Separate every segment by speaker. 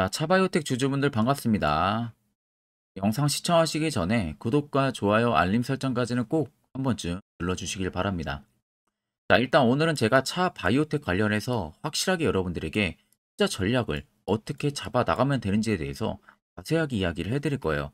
Speaker 1: 자, 차바이오텍 주주분들 반갑습니다. 영상 시청하시기 전에 구독과 좋아요, 알림 설정까지는 꼭 한 번쯤 눌러주시길 바랍니다. 자, 일단 오늘은 제가 차바이오텍 관련해서 확실하게 여러분들에게 투자 전략을 어떻게 잡아 나가면 되는지에 대해서 자세하게 이야기를 해드릴 거예요.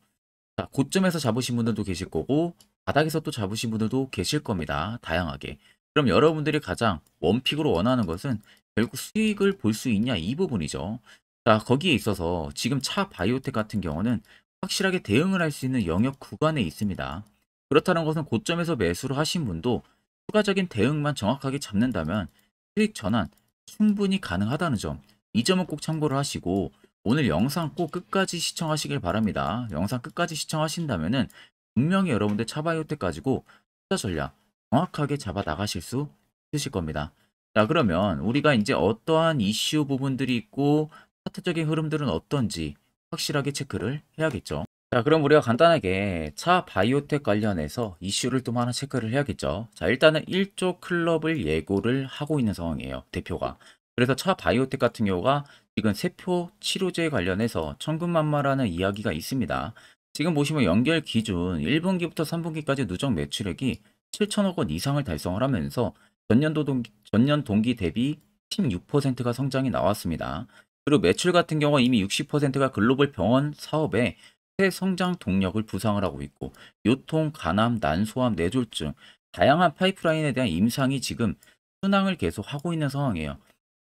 Speaker 1: 자, 고점에서 잡으신 분들도 계실 거고 바닥에서 또 잡으신 분들도 계실 겁니다. 다양하게. 그럼 여러분들이 가장 원픽으로 원하는 것은 결국 수익을 볼 수 있냐 이 부분이죠. 자, 거기에 있어서 지금 차 바이오텍 같은 경우는 확실하게 대응을 할 수 있는 영역 구간에 있습니다. 그렇다는 것은 고점에서 매수를 하신 분도 추가적인 대응만 정확하게 잡는다면 수익 전환 충분히 가능하다는 점, 이 점은 꼭 참고를 하시고 오늘 영상 꼭 끝까지 시청하시길 바랍니다. 영상 끝까지 시청하신다면은 분명히 여러분들 차바이오텍 가지고 투자 전략 정확하게 잡아 나가실 수 있으실 겁니다. 자, 그러면 우리가 이제 어떠한 이슈 부분들이 있고 차트적인 흐름들은 어떤지 확실하게 체크를 해야겠죠. 자, 그럼 우리가 간단하게 차 바이오텍 관련해서 이슈를 좀 하나 체크를 해야겠죠. 자, 일단은 1조 클럽을 예고를 하고 있는 상황이에요, 대표가. 그래서 차 바이오텍 같은 경우가 지금 세포 치료제 관련해서 천군만마라는 이야기가 있습니다. 지금 보시면 연결 기준 1분기부터 3분기까지 누적 매출액이 7천억 원 이상을 달성을 하면서 전년 동기 대비 16%가 성장이 나왔습니다. 그리고 매출 같은 경우 이미 60%가 글로벌 병원 사업에 새 성장 동력을 부상을 하고 있고 요통, 간암, 난소암, 뇌졸중 다양한 파이프라인에 대한 임상이 지금 순항을 계속 하고 있는 상황이에요.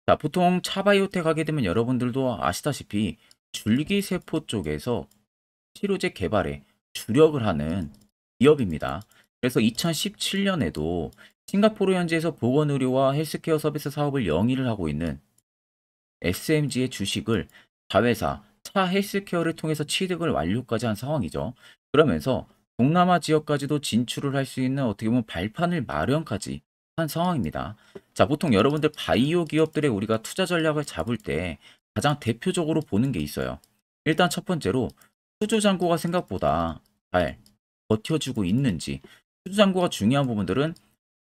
Speaker 1: 자, 보통 차바이오텍 하게 되면 여러분들도 아시다시피 줄기세포 쪽에서 치료제 개발에 주력을 하는 기업입니다. 그래서 2017년에도 싱가포르 현지에서 보건의료와 헬스케어 서비스 사업을 영위를 하고 있는 SMG의 주식을 자회사 차 헬스케어를 통해서 취득을 완료까지 한 상황이죠. 그러면서 동남아 지역까지도 진출을 할 수 있는 어떻게 보면 발판을 마련까지 한 상황입니다. 자, 보통 여러분들 바이오 기업들의 우리가 투자 전략을 잡을 때 가장 대표적으로 보는 게 있어요. 일단 첫 번째로 수주잔고가 생각보다 잘 버텨주고 있는지. 수주잔고가 중요한 부분들은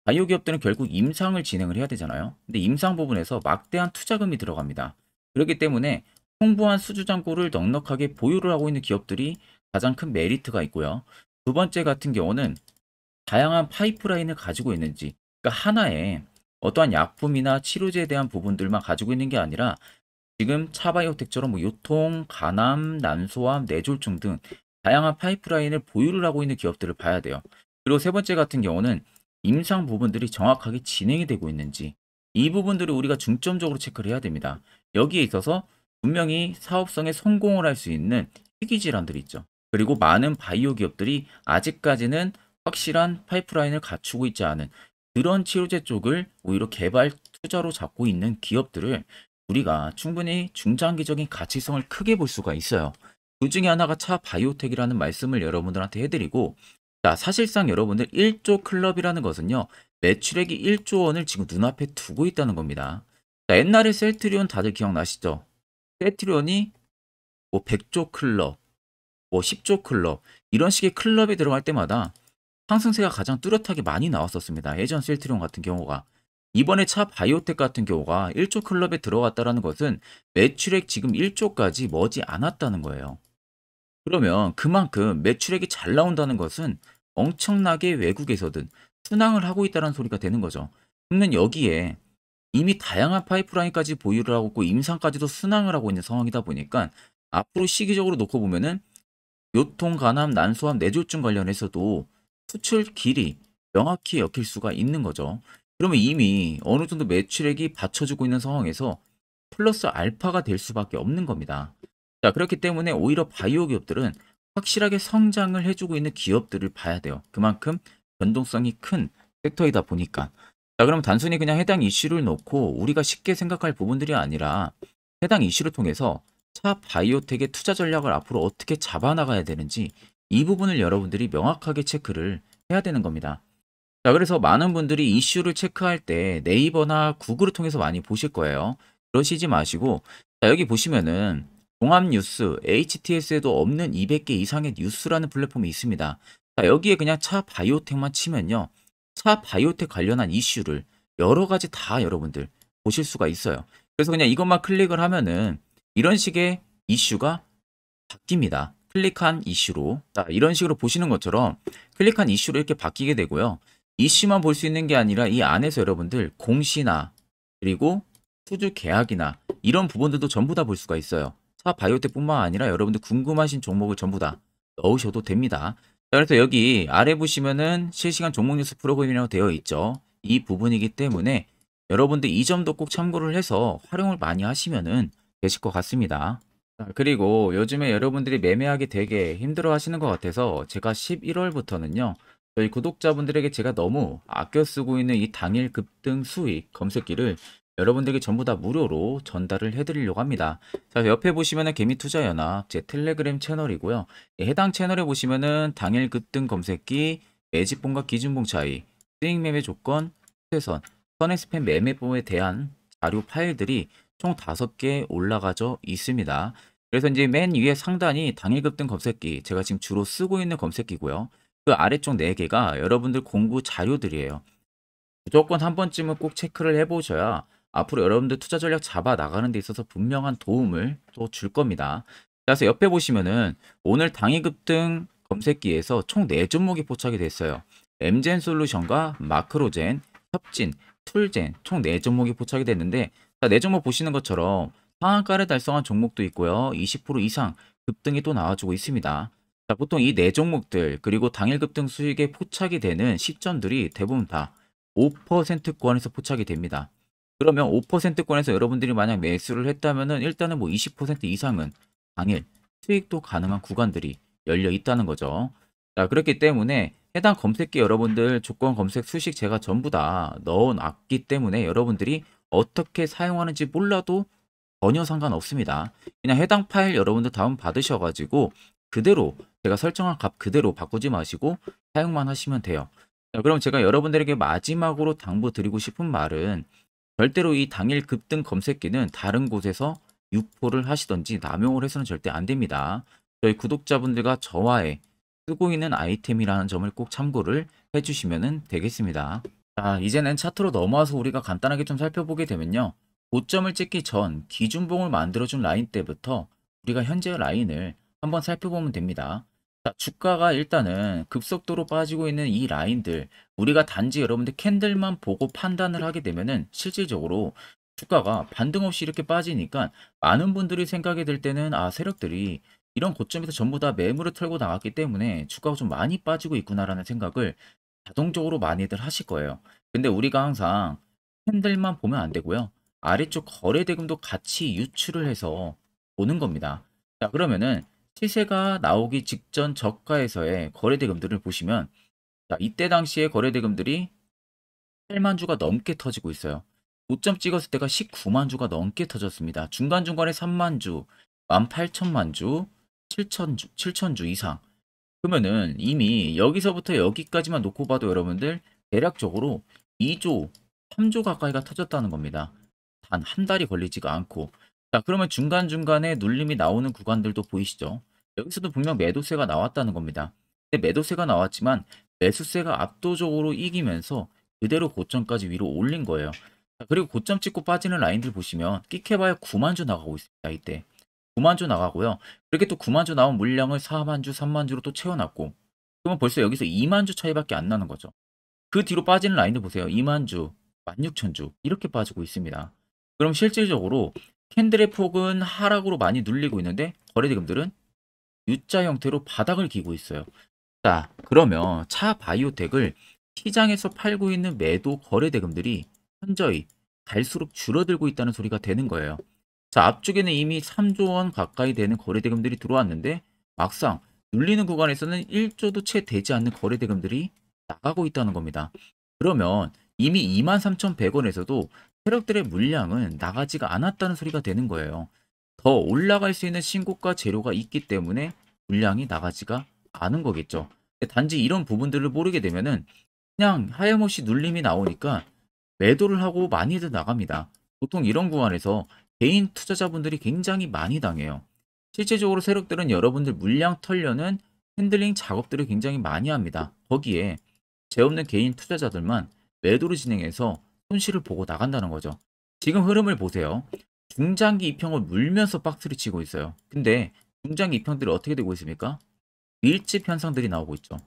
Speaker 1: 바이오 기업들은 결국 임상을 진행을 해야 되잖아요. 근데 임상 부분에서 막대한 투자금이 들어갑니다. 그렇기 때문에 풍부한 수주잔고를 넉넉하게 보유를 하고 있는 기업들이 가장 큰 메리트가 있고요. 두 번째 같은 경우는 다양한 파이프라인을 가지고 있는지, 그러니까 하나의 어떠한 약품이나 치료제에 대한 부분들만 가지고 있는 게 아니라 지금 차바이오텍처럼 뭐 요통, 간암, 난소암, 뇌졸중 등 다양한 파이프라인을 보유를 하고 있는 기업들을 봐야 돼요. 그리고 세 번째 같은 경우는 임상 부분들이 정확하게 진행이 되고 있는지, 이 부분들을 우리가 중점적으로 체크를 해야 됩니다. 여기에 있어서 분명히 사업성에 성공을 할 수 있는 희귀 질환들이 있죠. 그리고 많은 바이오 기업들이 아직까지는 확실한 파이프라인을 갖추고 있지 않은 그런 치료제 쪽을 오히려 개발 투자로 잡고 있는 기업들을 우리가 충분히 중장기적인 가치성을 크게 볼 수가 있어요. 그 중에 하나가 차 바이오텍이라는 말씀을 여러분들한테 해드리고, 자, 사실상 여러분들 1조 클럽이라는 것은요, 매출액이 1조 원을 지금 눈앞에 두고 있다는 겁니다. 자, 옛날에 셀트리온 다들 기억나시죠? 셀트리온이 뭐 100조 클럽, 뭐 10조 클럽, 이런 식의 클럽에 들어갈 때마다 상승세가 가장 뚜렷하게 많이 나왔었습니다. 예전 셀트리온 같은 경우가. 이번에 차 바이오텍 같은 경우가 1조 클럽에 들어갔다는 것은 매출액 지금 1조까지 머지 않았다는 거예요. 그러면 그만큼 매출액이 잘 나온다는 것은 엄청나게 외국에서든 순항을 하고 있다는 소리가 되는 거죠. 그러면 여기에 이미 다양한 파이프라인까지 보유를 하고 있고 임상까지도 순항을 하고 있는 상황이다 보니까 앞으로 시기적으로 놓고 보면은 요통, 간암, 난소암, 뇌졸중 관련해서도 수출 길이 명확히 엮일 수가 있는 거죠. 그러면 이미 어느 정도 매출액이 받쳐주고 있는 상황에서 플러스 알파가 될 수밖에 없는 겁니다. 자, 그렇기 때문에 오히려 바이오 기업들은 확실하게 성장을 해주고 있는 기업들을 봐야 돼요. 그만큼 변동성이 큰 섹터이다 보니까. 자, 그럼 단순히 그냥 해당 이슈를 놓고 우리가 쉽게 생각할 부분들이 아니라 해당 이슈를 통해서 차 바이오텍의 투자 전략을 앞으로 어떻게 잡아나가야 되는지 이 부분을 여러분들이 명확하게 체크를 해야 되는 겁니다. 자, 그래서 많은 분들이 이슈를 체크할 때 네이버나 구글을 통해서 많이 보실 거예요. 그러시지 마시고, 자, 여기 보시면은 종합뉴스, HTS에도 없는 200개 이상의 뉴스라는 플랫폼이 있습니다. 자, 여기에 그냥 차 바이오텍만 치면요, 차 바이오텍 관련한 이슈를 여러 가지 다 여러분들 보실 수가 있어요. 그래서 그냥 이것만 클릭을 하면은 이런 식의 이슈가 바뀝니다. 클릭한 이슈로. 자, 이런 식으로 보시는 것처럼 클릭한 이슈로 이렇게 바뀌게 되고요. 이슈만 볼 수 있는 게 아니라 이 안에서 여러분들 공시나 그리고 투주 계약이나 이런 부분들도 전부 다 볼 수가 있어요. 차 바이오텍뿐만 아니라 여러분들 궁금하신 종목을 전부 다 넣으셔도 됩니다. 자, 그래서 여기 아래 보시면은 실시간 종목 뉴스 프로그램이라고 되어 있죠. 이 부분이기 때문에 여러분들 이 점도 꼭 참고를 해서 활용을 많이 하시면은 되실 것 같습니다. 자, 그리고 요즘에 여러분들이 매매하기 되게 힘들어 하시는 것 같아서 제가 11월부터는요, 저희 구독자분들에게 제가 너무 아껴 쓰고 있는 이 당일 급등 수익 검색기를 여러분들에게 전부 다 무료로 전달을 해드리려고 합니다. 자, 옆에 보시면은 개미투자연합 제 텔레그램 채널이고요. 해당 채널에 보시면은 당일 급등 검색기, 매집봉과 기준봉 차이, 수익 매매 조건, 추세선, 선행스팬 매매법에 대한 자료 파일들이 총 5개 올라가져 있습니다. 그래서 이제 맨 위에 상단이 당일 급등 검색기, 제가 지금 주로 쓰고 있는 검색기고요. 그 아래쪽 4개가 여러분들 공부 자료들이에요. 무조건 한 번쯤은 꼭 체크를 해보셔야 앞으로 여러분들 투자 전략 잡아 나가는 데 있어서 분명한 도움을 또 줄 겁니다. 그래서 옆에 보시면은 오늘 당일 급등 검색기에서 총 4종목이 포착이 됐어요. 엠젠 솔루션과 마크로젠, 협진, 툴젠 총 4종목이 포착이 됐는데, 자, 4종목 보시는 것처럼 상한가를 달성한 종목도 있고요. 20% 이상 급등이 또 나와주고 있습니다. 자, 보통 이 4종목들 그리고 당일 급등 수익에 포착이 되는 시점들이 대부분 다 5%권에서 포착이 됩니다. 그러면 5%권에서 여러분들이 만약 매수를 했다면은 일단은 뭐 20% 이상은 당일 수익도 가능한 구간들이 열려 있다는 거죠. 자, 그렇기 때문에 해당 검색기 여러분들 조건 검색 수식 제가 전부 다 넣어 놨기 때문에 여러분들이 어떻게 사용하는지 몰라도 전혀 상관없습니다. 그냥 해당 파일 여러분들 다운 받으셔가지고 그대로 제가 설정한 값 그대로 바꾸지 마시고 사용만 하시면 돼요. 자, 그럼 제가 여러분들에게 마지막으로 당부드리고 싶은 말은, 절대로 이 당일 급등 검색기는 다른 곳에서 유포를 하시던지 남용을 해서는 절대 안 됩니다. 저희 구독자분들과 저와의 쓰고 있는 아이템이라는 점을 꼭 참고를 해주시면 되겠습니다. 자, 이제는 차트로 넘어와서 우리가 간단하게 좀 살펴보게 되면요. 고점을 찍기 전 기준봉을 만들어준 라인 때부터 우리가 현재 라인을 한번 살펴보면 됩니다. 자, 주가가 일단은 급속도로 빠지고 있는 이 라인들, 우리가 단지 여러분들 캔들만 보고 판단을 하게 되면은 실질적으로 주가가 반등 없이 이렇게 빠지니까 많은 분들이 생각이 들 때는, 아, 세력들이 이런 고점에서 전부 다 매물을 털고 나갔기 때문에 주가가 좀 많이 빠지고 있구나라는 생각을 자동적으로 많이들 하실 거예요. 근데 우리가 항상 캔들만 보면 안 되고요. 아래쪽 거래 대금도 같이 유출을 해서 보는 겁니다. 자, 그러면은 시세가 나오기 직전 저가에서의 거래 대금들을 보시면, 자, 이때 당시에 거래 대금들이 8만 주가 넘게 터지고 있어요. 고점 찍었을 때가 19만 주가 넘게 터졌습니다. 중간중간에 3만 주, 18,000만 주, 7천 주 이상. 그러면은 이미 여기서부터 여기까지만 놓고 봐도 여러분들 대략적으로 2조, 3조 가까이가 터졌다는 겁니다. 단 한 달이 걸리지가 않고. 자, 그러면 중간중간에 눌림이 나오는 구간들도 보이시죠? 여기서도 분명 매도세가 나왔다는 겁니다. 근데 매도세가 나왔지만 매수세가 압도적으로 이기면서 그대로 고점까지 위로 올린 거예요. 자, 그리고 고점 찍고 빠지는 라인들 보시면 끽해봐야 9만 주 나가고 있습니다. 이때 9만 주 나가고요. 그렇게 또 9만 주 나온 물량을 4만 주, 3만 주로 또 채워놨고, 그러면 벌써 여기서 2만 주 차이밖에 안 나는 거죠. 그 뒤로 빠지는 라인들 보세요. 2만 주, 16,000주 이렇게 빠지고 있습니다. 그럼 실질적으로 캔들의 폭은 하락으로 많이 눌리고 있는데 거래대금들은 U자 형태로 바닥을 기고 있어요. 자, 그러면 차 바이오텍을 시장에서 팔고 있는 매도 거래대금들이 현저히 갈수록 줄어들고 있다는 소리가 되는 거예요. 자, 앞쪽에는 이미 3조 원 가까이 되는 거래대금들이 들어왔는데 막상 눌리는 구간에서는 1조도 채 되지 않는 거래대금들이 나가고 있다는 겁니다. 그러면 이미 23,100원에서도 세력들의 물량은 나가지가 않았다는 소리가 되는 거예요. 더 올라갈 수 있는 신고가 재료가 있기 때문에 물량이 나가지가 않은 거겠죠. 단지 이런 부분들을 모르게 되면은 그냥 하염없이 눌림이 나오니까 매도를 하고 많이들 나갑니다. 보통 이런 구간에서 개인 투자자분들이 굉장히 많이 당해요. 실제적으로 세력들은 여러분들 물량 털려는 핸들링 작업들을 굉장히 많이 합니다. 거기에 죄 없는 개인 투자자들만 매도를 진행해서 손실을 보고 나간다는 거죠. 지금 흐름을 보세요. 중장기 이평을 물면서 박스를 치고 있어요. 근데 중장기 이평들이 어떻게 되고 있습니까? 밀집 현상들이 나오고 있죠.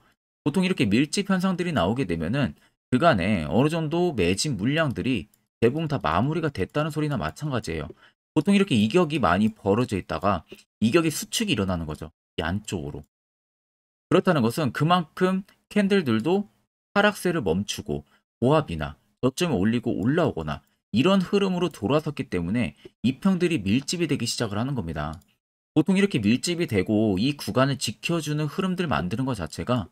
Speaker 1: 보통 이렇게 밀집 현상들이 나오게 되면은 그간에 어느 정도 매집 물량들이 대부분 다 마무리가 됐다는 소리나 마찬가지예요. 보통 이렇게 이격이 많이 벌어져 있다가 이격의 수축이 일어나는 거죠. 이 안쪽으로. 그렇다는 것은 그만큼 캔들들도 하락세를 멈추고 보합이나 저점을 올리고 올라오거나 이런 흐름으로 돌아섰기 때문에 이평들이 밀집이 되기 시작을 하는 겁니다. 보통 이렇게 밀집이 되고 이 구간을 지켜주는 흐름들 만드는 것 자체가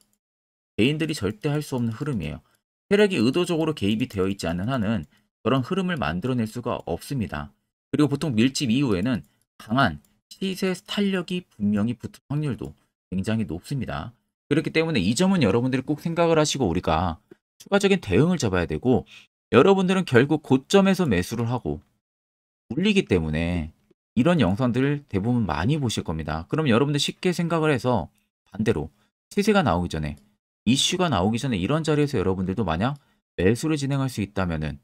Speaker 1: 개인들이 절대 할 수 없는 흐름이에요. 세력이 의도적으로 개입이 되어 있지 않는 한은 그런 흐름을 만들어낼 수가 없습니다. 그리고 보통 밀집 이후에는 강한 시세 탄력이 분명히 붙을 확률도 굉장히 높습니다. 그렇기 때문에 이 점은 여러분들이 꼭 생각을 하시고 우리가 추가적인 대응을 잡아야 되고 여러분들은 결국 고점에서 매수를 하고 물리기 때문에 이런 영상들을 대부분 많이 보실 겁니다. 그럼 여러분들 쉽게 생각을 해서 반대로 시세가 나오기 전에 이슈가 나오기 전에 이런 자리에서 여러분들도 만약 매수를 진행할 수 있다면은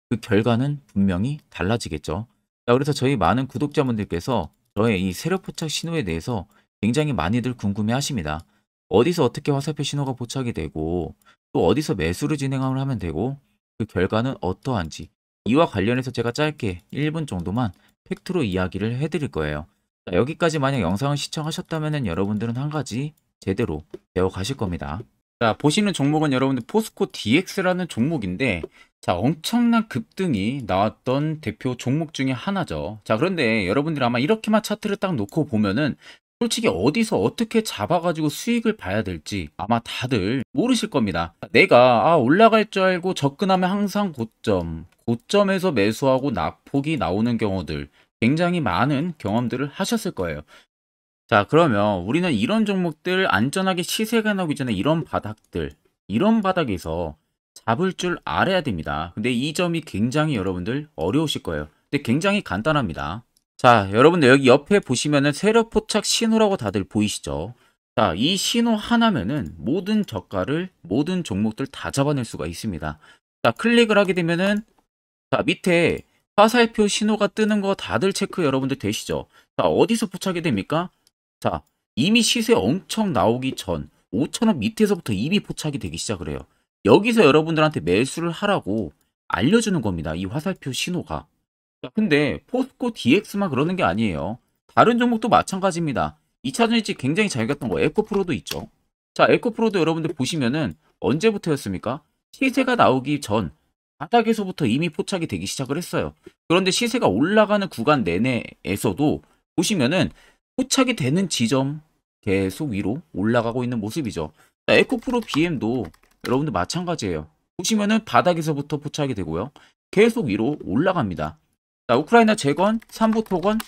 Speaker 1: 그 결과는 분명히 달라지겠죠. 자, 그래서 저희 많은 구독자분들께서 저의 이 세력 포착 신호에 대해서 굉장히 많이들 궁금해 하십니다. 어디서 어떻게 화살표 신호가 포착이 되고 또 어디서 매수를 진행을 하면 되고 그 결과는 어떠한지 이와 관련해서 제가 짧게 1분 정도만 팩트로 이야기를 해드릴 거예요. 자, 여기까지 만약 영상을 시청하셨다면 여러분들은 한 가지 제대로 배워 가실 겁니다. 자, 보시는 종목은 여러분들 포스코 DX라는 종목인데 자, 엄청난 급등이 나왔던 대표 종목 중에 하나죠. 자, 그런데 여러분들이 아마 이렇게만 차트를 딱 놓고 보면은 솔직히 어디서 어떻게 잡아가지고 수익을 봐야 될지 아마 다들 모르실 겁니다. 내가 올라갈 줄 알고 접근하면 항상 고점에서 매수하고 낙폭이 나오는 경우들 굉장히 많은 경험들을 하셨을 거예요. 자, 그러면 우리는 이런 종목들 안전하게 시세가 나오기 전에 이런 바닥에서 잡을 줄 알아야 됩니다. 근데 이 점이 굉장히 여러분들 어려우실 거예요. 근데 굉장히 간단합니다. 자, 여러분들 여기 옆에 보시면은 세력 포착 신호라고 다들 보이시죠? 자, 이 신호 하나면은 모든 저가를, 모든 종목들 다 잡아낼 수가 있습니다. 자, 클릭을 하게 되면은 자, 밑에 화살표 신호가 뜨는 거 다들 체크 여러분들 되시죠? 자, 어디서 포착이 됩니까? 자, 이미 시세 엄청 나오기 전 5,000원 밑에서부터 이미 포착이 되기 시작을 해요. 여기서 여러분들한테 매수를 하라고 알려주는 겁니다. 이 화살표 신호가. 자, 근데 포스코 DX만 그러는 게 아니에요. 다른 종목도 마찬가지입니다. 2차 전지 굉장히 잘 갔던 거 에코프로도 있죠. 자, 에코프로도 여러분들 보시면은 언제부터였습니까? 시세가 나오기 전 바닥에서부터 이미 포착이 되기 시작을 했어요. 그런데 시세가 올라가는 구간 내내에서도 보시면은 포착이 되는 지점 계속 위로 올라가고 있는 모습이죠. 자, 에코프로 BM도 여러분들 마찬가지예요. 보시면은 바닥에서부터 포착이 되고요. 계속 위로 올라갑니다. 자, 우크라이나 재건, 삼부 토건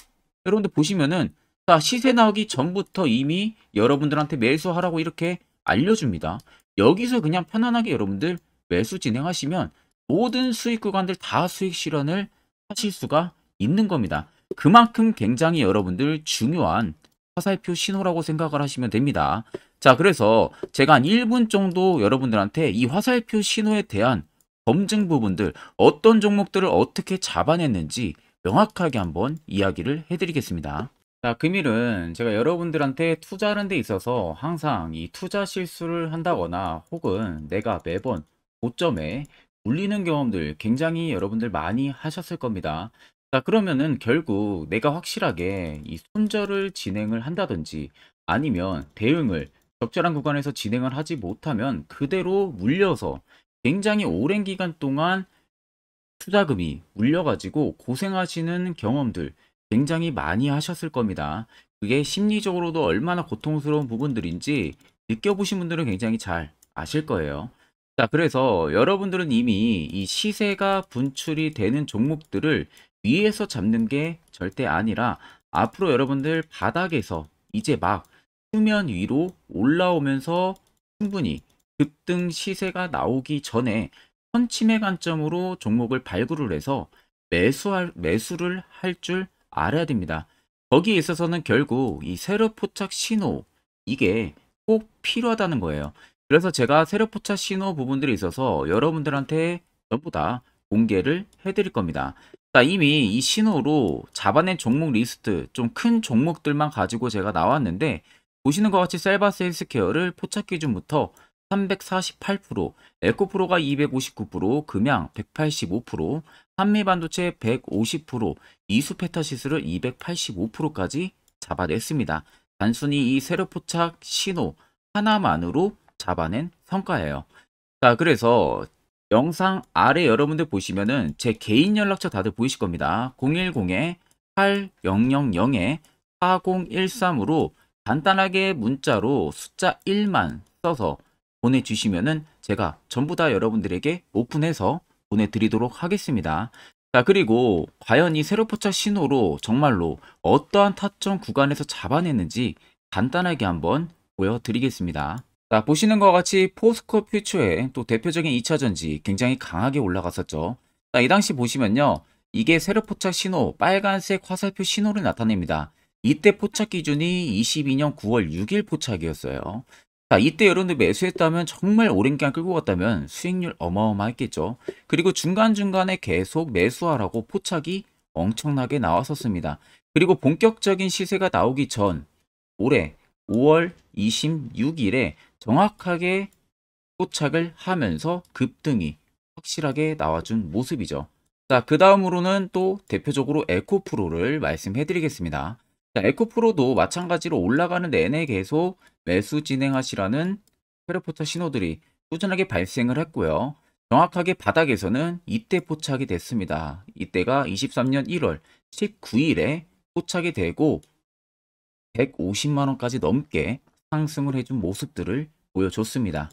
Speaker 1: 여러분들 보시면은 자, 시세 나오기 전부터 이미 여러분들한테 매수하라고 이렇게 알려줍니다. 여기서 그냥 편안하게 여러분들 매수 진행하시면 모든 수익 구간들 다 수익 실현을 하실 수가 있는 겁니다. 그만큼 굉장히 여러분들 중요한 화살표 신호라고 생각을 하시면 됩니다. 자, 그래서 제가 한 1분 정도 여러분들한테 이 화살표 신호에 대한 검증 부분들, 어떤 종목들을 어떻게 잡아냈는지 명확하게 한번 이야기를 해드리겠습니다. 자, 금일은 제가 여러분들한테 투자하는 데 있어서 항상 이 투자 실수를 한다거나 혹은 내가 매번 고점에 물리는 경험들 굉장히 여러분들 많이 하셨을 겁니다. 자, 그러면은 결국 내가 확실하게 이 손절을 진행을 한다든지 아니면 대응을 적절한 구간에서 진행을 하지 못하면 그대로 물려서 굉장히 오랜 기간 동안 투자금이 물려가지고 고생하시는 경험들 굉장히 많이 하셨을 겁니다. 그게 심리적으로도 얼마나 고통스러운 부분들인지 느껴보신 분들은 굉장히 잘 아실 거예요. 자, 그래서 여러분들은 이미 이 시세가 분출이 되는 종목들을 위에서 잡는 게 절대 아니라 앞으로 여러분들 바닥에서 이제 막 수면 위로 올라오면서 충분히 급등 시세가 나오기 전에 선침의 관점으로 종목을 발굴을 해서 매수를 할 줄 알아야 됩니다. 거기에 있어서는 결국 이 세력 포착 신호 이게 꼭 필요하다는 거예요. 그래서 제가 세력 포착 신호 부분들이 있어서 여러분들한테 전부 다 공개를 해드릴 겁니다. 자, 이미 이 신호로 잡아낸 종목 리스트 좀 큰 종목들만 가지고 제가 나왔는데 보시는 것 같이 셀바스 헬스케어를 포착 기준부터 348%, 에코프로가 259%, 금양 185%, 한미반도체 150%, 이수페타시스를 285%까지 잡아냈습니다. 단순히 이 세력 포착 신호 하나만으로 잡아낸 성과예요. 자, 그래서 영상 아래 여러분들 보시면은 제 개인 연락처 다들 보이실 겁니다. 010-8013-4013으로 간단하게 문자로 숫자 1만 써서 보내주시면은 제가 전부 다 여러분들에게 오픈해서 보내드리도록 하겠습니다. 자, 그리고 과연 이 세로 포착 신호로 정말로 어떠한 타점 구간에서 잡아냈는지 간단하게 한번 보여드리겠습니다. 자, 보시는 것과 같이 포스코 퓨처의 또 대표적인 2차전지 굉장히 강하게 올라갔었죠. 자, 이 당시 보시면요. 이게 세력 포착 신호, 빨간색 화살표 신호를 나타냅니다. 이때 포착 기준이 22년 9월 6일 포착이었어요. 자, 이때 여러분들 매수했다면 정말 오랜 기간 끌고 갔다면 수익률 어마어마했겠죠. 그리고 중간중간에 계속 매수하라고 포착이 엄청나게 나왔었습니다. 그리고 본격적인 시세가 나오기 전 올해 5월 26일에 정확하게 포착을 하면서 급등이 확실하게 나와준 모습이죠. 자, 그 다음으로는 또 대표적으로 에코프로를 말씀해 드리겠습니다. 자, 에코프로도 마찬가지로 올라가는 내내 계속 매수 진행하시라는 페르포차 신호들이 꾸준하게 발생을 했고요. 정확하게 바닥에서는 이때 포착이 됐습니다. 이때가 23년 1월 19일에 포착이 되고 150만원까지 넘게 상승을 해준 모습들을 보여줬습니다.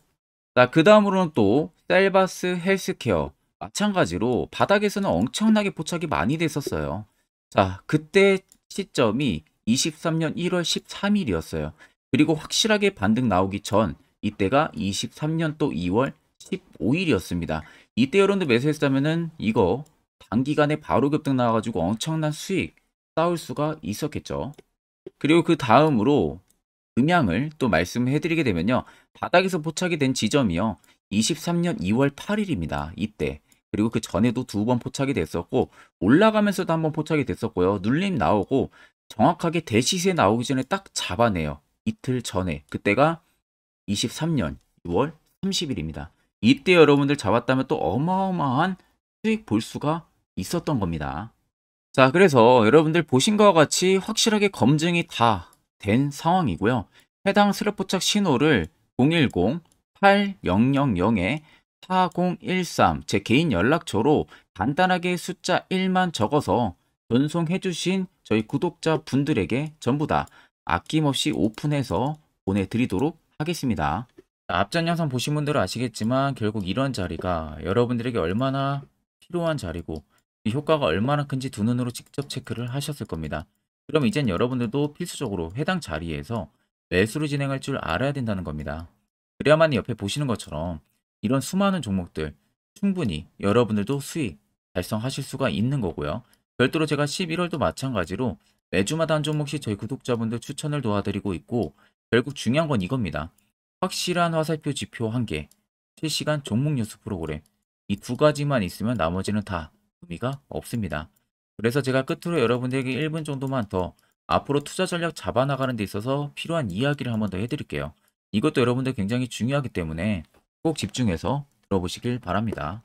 Speaker 1: 자, 그 다음으로는 또 셀바스 헬스케어 마찬가지로 바닥에서는 엄청나게 포착이 많이 됐었어요. 자, 그때 시점이 23년 1월 13일이었어요. 그리고 확실하게 반등 나오기 전 이때가 23년 또 2월 15일이었습니다. 이때 여러분들 매수했다면은 이거 단기간에 바로 급등 나와가지고 엄청난 수익 쌓을 수가 있었겠죠. 그리고 그 다음으로 음양을 또 말씀해 드리게 되면요. 바닥에서 포착이 된 지점이요. 23년 2월 8일입니다. 이때. 그리고 그 전에도 두 번 포착이 됐었고 올라가면서도 한번 포착이 됐었고요. 눌림 나오고 정확하게 대시세 나오기 전에 딱 잡아내요. 이틀 전에. 그때가 23년 6월 30일입니다. 이때 여러분들 잡았다면 또 어마어마한 수익 볼 수가 있었던 겁니다. 자, 그래서 여러분들 보신 것과 같이 확실하게 검증이 다 된 상황이고요. 해당 슬랩 포착 신호를 010-8000-4013 제 개인 연락처로 간단하게 숫자 1만 적어서 전송해 주신 저희 구독자 분들에게 전부 다 아낌없이 오픈해서 보내드리도록 하겠습니다. 자, 앞전 영상 보신 분들은 아시겠지만 결국 이런 자리가 여러분들에게 얼마나 필요한 자리고 이 효과가 얼마나 큰지 두 눈으로 직접 체크를 하셨을 겁니다. 그럼 이젠 여러분들도 필수적으로 해당 자리에서 매수를 진행할 줄 알아야 된다는 겁니다. 그래야만 옆에 보시는 것처럼 이런 수많은 종목들 충분히 여러분들도 수익 달성하실 수가 있는 거고요. 별도로 제가 11월도 마찬가지로 매주마다 한 종목씩 저희 구독자분들 추천을 도와드리고 있고 결국 중요한 건 이겁니다. 확실한 화살표 지표 1개, 실시간 종목 뉴스 프로그램 이 두 가지만 있으면 나머지는 다 의미가 없습니다. 그래서 제가 끝으로 여러분들에게 1분 정도만 더 앞으로 투자 전략 잡아나가는 데 있어서 필요한 이야기를 한번 더 해드릴게요. 이것도 여러분들 굉장히 중요하기 때문에 꼭 집중해서 들어보시길 바랍니다.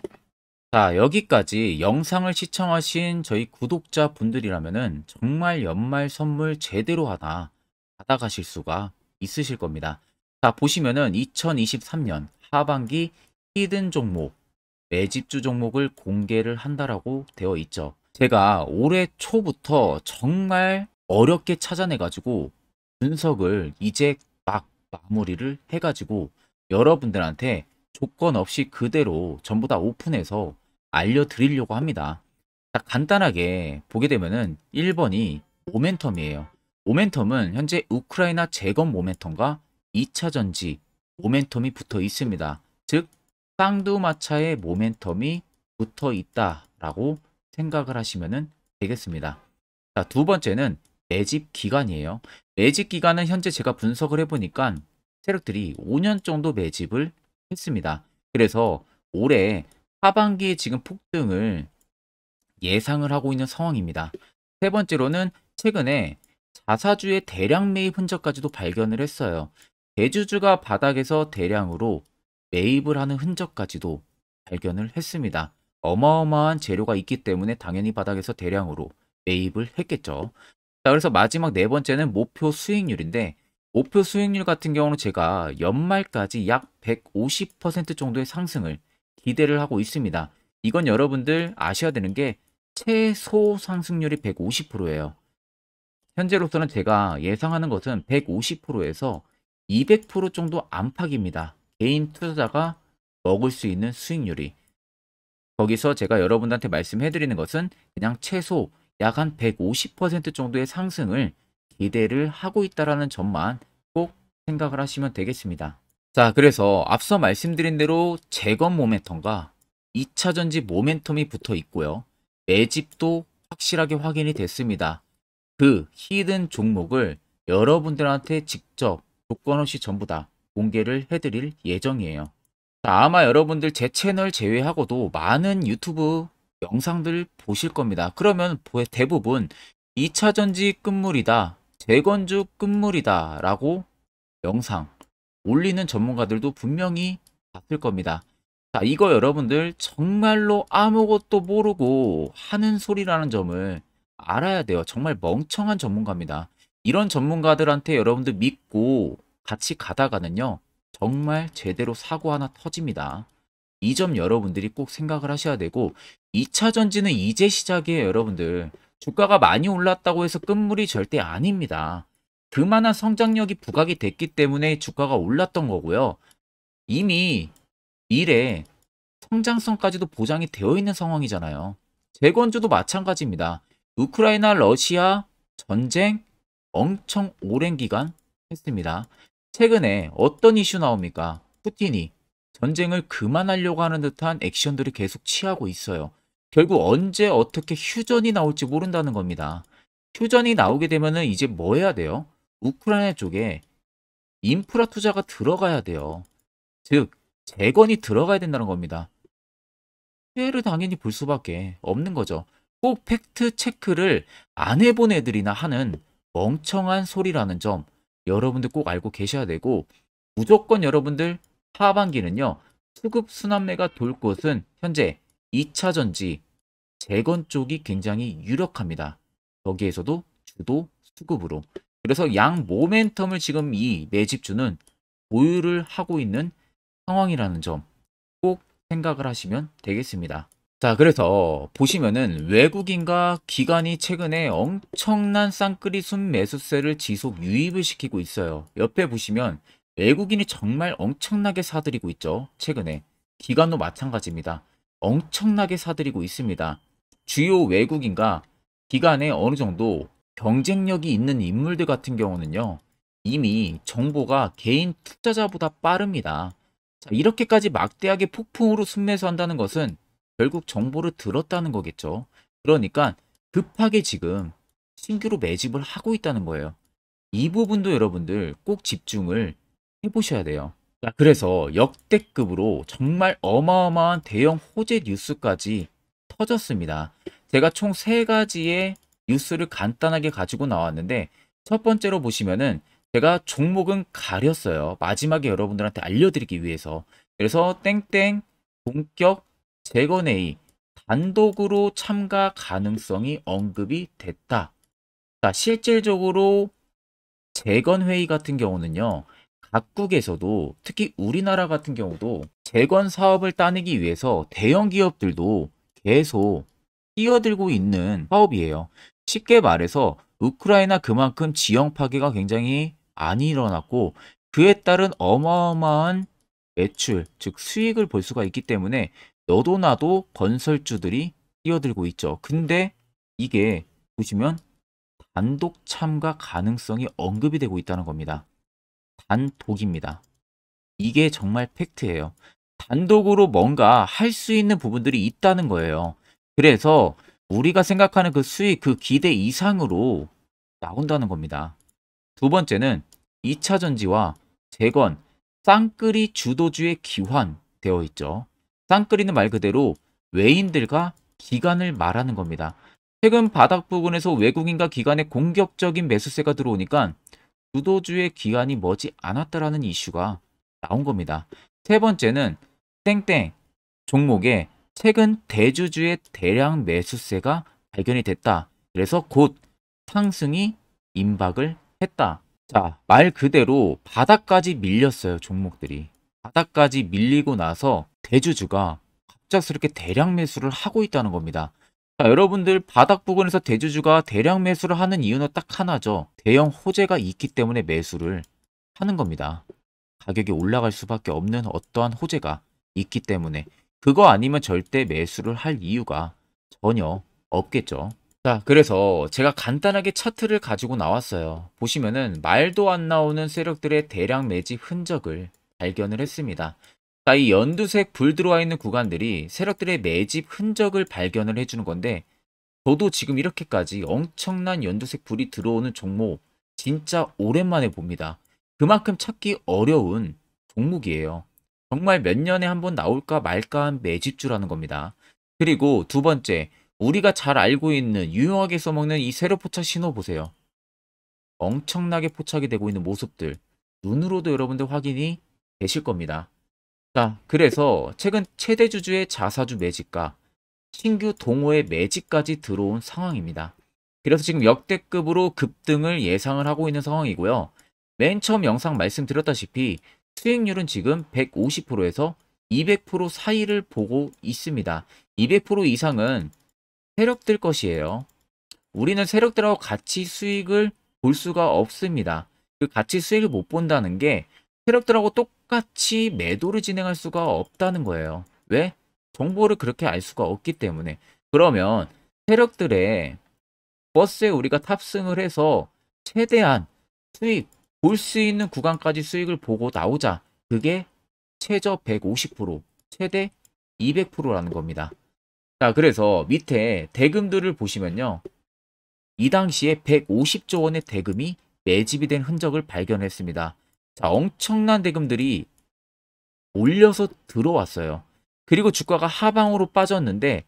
Speaker 1: 자, 여기까지 영상을 시청하신 저희 구독자 분들이라면은 정말 연말 선물 제대로 하나 받아가실 수가 있으실 겁니다. 자, 보시면은 2023년 하반기 히든 종목, 매집주 종목을 공개를 한다라고 되어 있죠. 제가 올해 초부터 정말 어렵게 찾아내가지고 분석을 이제 막 마무리를 해가지고 여러분들한테 조건 없이 그대로 전부 다 오픈해서 알려드리려고 합니다. 자, 간단하게 보게 되면은 1번이 모멘텀이에요. 모멘텀은 현재 우크라이나 재건 모멘텀과 2차 전지 모멘텀이 붙어 있습니다. 즉 쌍두마차의 모멘텀이 붙어 있다라고 생각을 하시면 되겠습니다. 자, 두 번째는 매집 기간이에요. 매집 기간은 현재 제가 분석을 해보니까 세력들이 5년 정도 매집을 했습니다. 그래서 올해 하반기에 지금 폭등을 예상을 하고 있는 상황입니다. 세 번째로는 최근에 자사주의 대량 매입 흔적까지도 발견을 했어요. 대주주가 바닥에서 대량으로 매입을 하는 흔적까지도 발견을 했습니다. 어마어마한 재료가 있기 때문에 당연히 바닥에서 대량으로 매입을 했겠죠. 자, 그래서 마지막 네 번째는 목표 수익률인데, 목표 수익률 같은 경우는 제가 연말까지 약 150% 정도의 상승을 기대를 하고 있습니다. 이건 여러분들 아셔야 되는 게 최소 상승률이 150%예요. 현재로서는 제가 예상하는 것은 150%에서 200% 정도 안팎입니다. 개인 투자자가 먹을 수 있는 수익률이. 거기서 제가 여러분들한테 말씀해 드리는 것은 그냥 최소 약 한 150% 정도의 상승을 기대를 하고 있다라는 점만 꼭 생각을 하시면 되겠습니다. 자, 그래서 앞서 말씀드린 대로 재건 모멘텀과 2차전지 모멘텀이 붙어 있고요. 매집도 확실하게 확인이 됐습니다. 그 히든 종목을 여러분들한테 직접 조건 없이 전부 다 공개를 해드릴 예정이에요. 자, 아마 여러분들 제 채널 제외하고도 많은 유튜브 영상들 보실 겁니다. 그러면 대부분 2차전지 끝물이다, 재건주 끝물이다 라고 영상 올리는 전문가들도 분명히 봤을 겁니다. 자, 이거 여러분들 정말로 아무것도 모르고 하는 소리라는 점을 알아야 돼요. 정말 멍청한 전문가입니다. 이런 전문가들한테 여러분들 믿고 같이 가다가는요, 정말 제대로 사고 하나 터집니다. 이 점 여러분들이 꼭 생각을 하셔야 되고, 2차 전지는 이제 시작이에요, 여러분들. 주가가 많이 올랐다고 해서 끝물이 절대 아닙니다. 그만한 성장력이 부각이 됐기 때문에 주가가 올랐던 거고요. 이미 미래 성장성까지도 보장이 되어 있는 상황이잖아요. 재건주도 마찬가지입니다. 우크라이나 러시아 전쟁 엄청 오랜 기간 했습니다. 최근에 어떤 이슈 나옵니까? 푸틴이 전쟁을 그만하려고 하는 듯한 액션들을 계속 취하고 있어요. 결국 언제 어떻게 휴전이 나올지 모른다는 겁니다. 휴전이 나오게 되면은 이제 뭐 해야 돼요? 우크라이나 쪽에 인프라 투자가 들어가야 돼요. 즉, 재건이 들어가야 된다는 겁니다. 피해를 당연히 볼 수밖에 없는 거죠. 꼭 팩트 체크를 안 해본 애들이나 하는 멍청한 소리라는 점 여러분들 꼭 알고 계셔야 되고, 무조건 여러분들 하반기는요, 수급 순환매가 돌 곳은 현재 2차 전지 재건 쪽이 굉장히 유력합니다. 거기에서도 주도 수급으로. 그래서 양 모멘텀을 지금 이 매집주는 보유를 하고 있는 상황이라는 점 꼭 생각을 하시면 되겠습니다. 자, 그래서 보시면은 외국인과 기관이 최근에 엄청난 쌍끌이 순매수세를 지속 유입을 시키고 있어요. 옆에 보시면 외국인이 정말 엄청나게 사들이고 있죠. 최근에. 기관도 마찬가지입니다. 엄청나게 사들이고 있습니다. 주요 외국인과 기관에 어느 정도 경쟁력이 있는 인물들 같은 경우는요, 이미 정보가 개인 투자자보다 빠릅니다. 자, 이렇게까지 막대하게 폭풍으로 순매수한다는 것은 결국 정보를 들었다는 거겠죠. 그러니까 급하게 지금 신규로 매집을 하고 있다는 거예요. 이 부분도 여러분들 꼭 집중을 해보셔야 돼요. 자, 그래서 역대급으로 정말 어마어마한 대형 호재 뉴스까지 터졌습니다. 제가 총 3가지의 뉴스를 간단하게 가지고 나왔는데, 첫 번째로 보시면은 제가 종목은 가렸어요. 마지막에 여러분들한테 알려드리기 위해서. 그래서 땡땡 본격 재건회의 단독으로 참가 가능성이 언급이 됐다. 자, 실질적으로 재건회의 같은 경우는요, 각국에서도 특히 우리나라 같은 경우도 재건 사업을 따내기 위해서 대형 기업들도 계속 뛰어들고 있는 사업이에요. 쉽게 말해서 우크라이나 그만큼 지형 파괴가 굉장히 많이 일어났고, 그에 따른 어마어마한 매출, 즉 수익을 볼 수가 있기 때문에 너도 나도 건설주들이 뛰어들고 있죠. 근데 이게 보시면 단독 참가 가능성이 언급이 되고 있다는 겁니다. 단독입니다. 이게 정말 팩트예요. 단독으로 뭔가 할 수 있는 부분들이 있다는 거예요. 그래서 우리가 생각하는 그 수익, 그 기대 이상으로 나온다는 겁니다. 두 번째는 2차 전지와 재건, 쌍끌이 주도주의 기환되어 있죠. 쌍끌이는 말 그대로 외인들과 기관을 말하는 겁니다. 최근 바닥 부근에서 외국인과 기관의 공격적인 매수세가 들어오니까 주도주의 기관이 머지 않았다라는 이슈가 나온 겁니다. 세 번째는 땡땡 종목에 최근 대주주의 대량 매수세가 발견이 됐다. 그래서 곧 상승이 임박을 했다. 자, 말 그대로 바닥까지 밀렸어요, 종목들이. 바닥까지 밀리고 나서 대주주가 갑작스럽게 대량 매수를 하고 있다는 겁니다. 자, 여러분들 바닥 부근에서 대주주가 대량 매수를 하는 이유는 딱 하나죠. 대형 호재가 있기 때문에 매수를 하는 겁니다. 가격이 올라갈 수밖에 없는 어떠한 호재가 있기 때문에 그거 아니면 절대 매수를 할 이유가 전혀 없겠죠. 자, 그래서 제가 간단하게 차트를 가지고 나왔어요. 보시면은 말도 안 나오는 세력들의 대량 매집 흔적을 발견을 했습니다. 자, 이 연두색 불 들어와 있는 구간들이 세력들의 매집 흔적을 발견을 해주는 건데, 저도 지금 이렇게까지 엄청난 연두색 불이 들어오는 종목 진짜 오랜만에 봅니다. 그만큼 찾기 어려운 종목이에요. 정말 몇 년에 한 번 나올까 말까 한 매집주라는 겁니다. 그리고 두 번째, 우리가 잘 알고 있는 유용하게 써먹는 이 세력 포착 신호 보세요. 엄청나게 포착이 되고 있는 모습들 눈으로도 여러분들 확인이 되실 겁니다. 자, 그래서 최근 최대 주주의 자사주 매집과 신규 동호회 매집까지 들어온 상황입니다. 그래서 지금 역대급으로 급등을 예상을 하고 있는 상황이고요. 맨 처음 영상 말씀드렸다시피 수익률은 지금 150%에서 200% 사이를 보고 있습니다. 200% 이상은 세력들 것이에요. 우리는 세력들하고 같이 수익을 볼 수가 없습니다. 그 같이 수익을 못 본다는 게 세력들하고 똑같이 매도를 진행할 수가 없다는 거예요. 왜? 정보를 그렇게 알 수가 없기 때문에. 그러면 세력들의 버스에 우리가 탑승을 해서 최대한 수익, 볼 수 있는 구간까지 수익을 보고 나오자. 그게 최저 150%, 최대 200%라는 겁니다. 자, 그래서 밑에 대금들을 보시면요. 이 당시에 150조 원의 대금이 매집이 된 흔적을 발견했습니다. 자, 엄청난 대금들이 올려서 들어왔어요. 그리고 주가가 하방으로 빠졌는데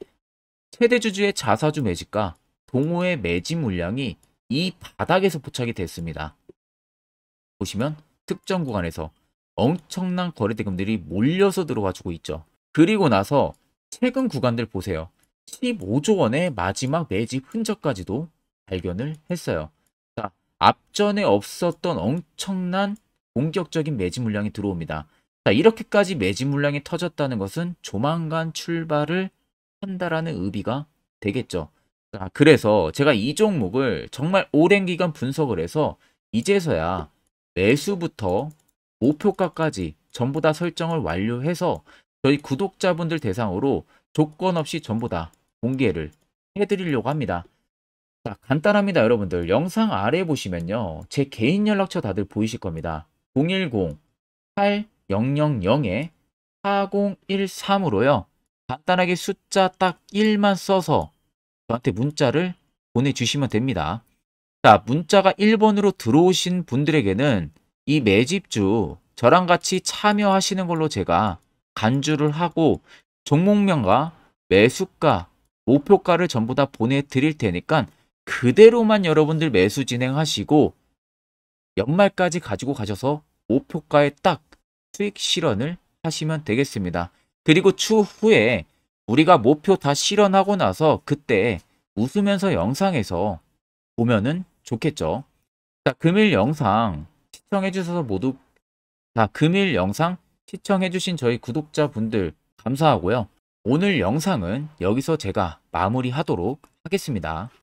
Speaker 1: 최대 주주의 자사주 매집과 동호회 매집 물량이 이 바닥에서 포착이 됐습니다. 보시면 특정 구간에서 엄청난 거래 대금들이 몰려서 들어와주고 있죠. 그리고 나서 최근 구간들 보세요. 15조 원의 마지막 매집 흔적까지도 발견을 했어요. 자, 앞전에 없었던 엄청난 공격적인 매집 물량이 들어옵니다. 자, 이렇게까지 매집 물량이 터졌다는 것은 조만간 출발을 한다라는 의미가 되겠죠. 자, 그래서 제가 이 종목을 정말 오랜 기간 분석을 해서 이제서야 매수부터 목표가까지 전부 다 설정을 완료해서 저희 구독자분들 대상으로 조건 없이 전부 다 공개를 해드리려고 합니다. 자, 간단합니다, 여러분들. 영상 아래 보시면요. 제 개인 연락처 다들 보이실 겁니다. 010-8013-4013으로요. 간단하게 숫자 딱 1만 써서 저한테 문자를 보내주시면 됩니다. 자, 문자가 1번으로 들어오신 분들에게는 이 매집주 저랑 같이 참여하시는 걸로 제가 간주를 하고 종목명과 매수가, 목표가를 전부 다 보내드릴 테니까 그대로만 여러분들 매수 진행하시고 연말까지 가지고 가셔서 목표가에 딱 수익 실현을 하시면 되겠습니다. 그리고 추후에 우리가 목표 다 실현하고 나서 그때 웃으면서 영상에서 보면은 좋겠죠. 자, 금일 영상 시청해 주셔서 모두 금일 영상 시청해 주신 저희 구독자분들 감사하고요. 오늘 영상은 여기서 제가 마무리하도록 하겠습니다.